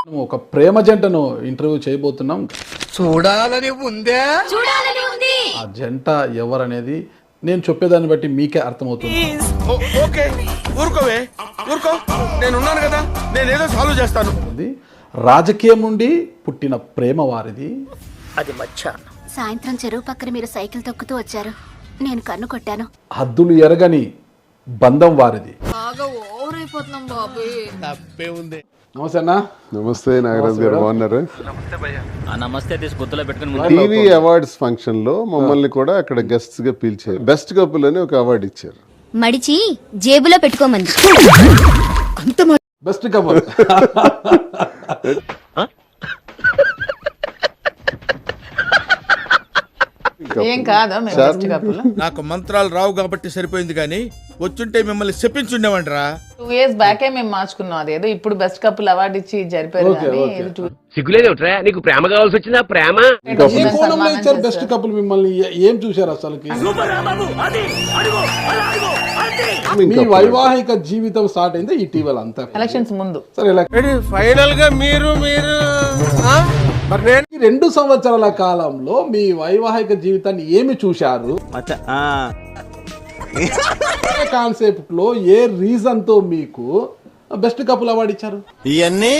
ఒక ప్రేమ జంటను ఇంటర్వ్యూ చేయబోతున్నాం. చూడాలని ఉంది. ఆ జంట ఎవరనేది నేను చెప్పేదాన్ని బట్టి మీకే అర్థమవుతుంది. ఓకే ఊరుకోవే, ఊరుకో, నేను ఉన్నాను కదా, నేను ఏదో సాల్వ్ చేస్తాను. రాజకీయం నుండి పుట్టిన ప్రేమ వారిది. అది మధ్యాహ్నం సాయంత్రం చెరువు పక్కన మీరు సైకిల్ తొక్కుతూ వచ్చారు, నేను కన్ను కొట్టాను. హద్దులు ఎరగని బంధం వారిది. తప్పే ఉంది. నమస్తే అన్న. నమస్తే నాగరాజు గారు, బాగున్నారు? నమస్తే గుర్తులో పెట్టుకుని టీవీ అవార్డ్స్ ఫంక్షన్ లో మమ్మల్ని కూడా అక్కడ గెస్ట్స్ గా పిలిచారు. బెస్ట్ కపుల్ అని ఒక అవార్డు ఇచ్చారు. మడిచి జేబులో పెట్టుకోమంది. Best couple. ఏం కాదా నాకు మంత్రాలు రావు కాబట్టి సరిపోయింది, కానీ వచ్చుంటే మిమ్మల్ని చెప్పించుండేవంటరా. 2 years బ్యాకే మేము మార్చుకున్నాం. అదేదో ఇప్పుడు బెస్ట్ కపుల్ అవార్డు ఇచ్చి జరిపారు. సిగ్గులేదేమిట్రా, నీకు ప్రేమ కావాల్సి వచ్చిందా? ప్రేమ ఏ కోణంలో ఇచ్చారు బెస్ట్ కపుల్? మిమ్మల్ని ఏం చూశారు అసలుకి? మీ వైవాహిక జీవితం స్టార్ట్ అయింది ఇటీవల, అంతా ఎలక్షన్స్ ముందు. సరే, ఫైనల్ గా మీరు మరి నేను 2 సంవత్సరాల కాలంలో మీ వైవాహిక జీవితాన్ని ఏమి చూశారు? కాన్సెప్ట్ లో ఏ రీజన్ తో మీకు బెస్ట్ కపుల్ అవార్డు ఇచ్చారు? ఇవన్నీ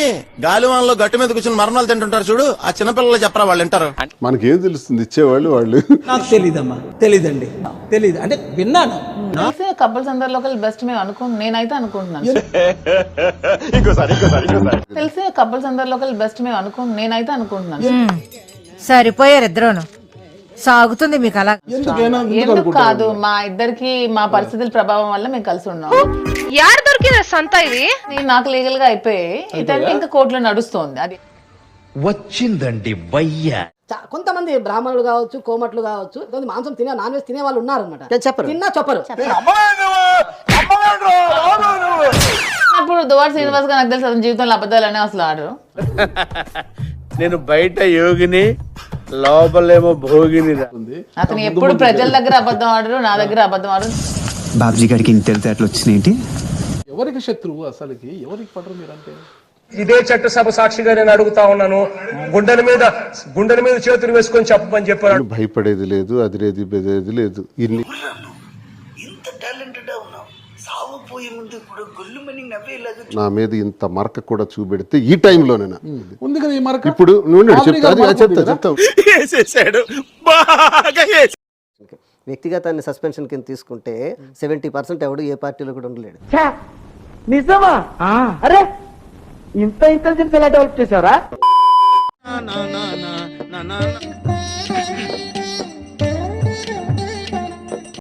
గాలివాన్లో గట్టు మీద కూర్చొని మరణాలు తింటుంటారు చూడు, ఆ చిన్నపిల్లలు చెప్పరా, వాళ్ళు వింటారు. మనకేం తెలుస్తుంది ఇచ్చేవాళ్ళు వాళ్ళు. నాకు తెలీదమ్మా, తెలీదండి, తెలీదు అంటే విన్నాను. తెలిసిన కపుల్స్ అందరిలో బెస్ట్ మేము నేనైతే అనుకుంటున్నాను. తెలిసిన కపుల్స్ అందరిలో బెస్ట్ మేము నేనైతే అనుకుంటున్నాను. సరిపోయారు ఇద్దరును. సాగుతుంది మీకు అలా. ఎందుకు కాదు, మా ఇద్దరికి మా పరిస్థితుల ప్రభావం వల్ల మేము కలిసి ఉన్నాం. యారు దొరికిన సంత ఇది? నాకు లీగల్ గా అయిపోయాయి, ఇతనికి ఇంకా కోర్టులో నడుస్తోంది. అది వచ్చిందండి వయ్యా. కొంతమంది బ్రాహ్మణులు కావచ్చు, కోమట్లు కావచ్చు, మాంసం తినే నాన్ వెజ్ తినే వాళ్ళు ఉన్నారు అనమాట. చెప్పరు, తిన్నా చెప్పరు. అప్పుడు దువార్ శ్రీనివాస్ గారు నాకు తెలుసు అతని జీవితంలో అబద్ధాలనే అసలు ఆడరు. నేను బయట యోగిని, లోపలేమో భోగిని. అతను ఎప్పుడు ప్రజల దగ్గర అబద్ధం ఆడరు, నా దగ్గర అబద్ధం ఆడరు. బాబ్జీ గారికి తెలివితేటలు వచ్చినాయేంటి? ఎవరికి శత్రువు అసలుకి? ఎవరికి పడరు మీరంటే? ఇదే చట్టసభ సాక్షిగా నేను అడుగుతా ఉన్నాను, గుండెల మీద చేతులు వేసుకొని చెప్పమని చెప్పారు. భయపడేది లేదు, అదిరేది బెదేది లేదు. ఇన్ని నా మీద ఇంత మరక కూడా చూపెడితే ఈ టైంలోనేనా ఉంది కదా ఈ మరక. ఇప్పుడు చెప్తా. వ్యక్తిగతాన్ని సస్పెన్షన్ కింద తీసుకుంటే 70% ఎవడు ఏ పార్టీలో కూడా ఉండలేడు. నిజమా? అరే ఇంత ఇంటెలిజెన్స్ ఎలా డెవలప్ చేశారా?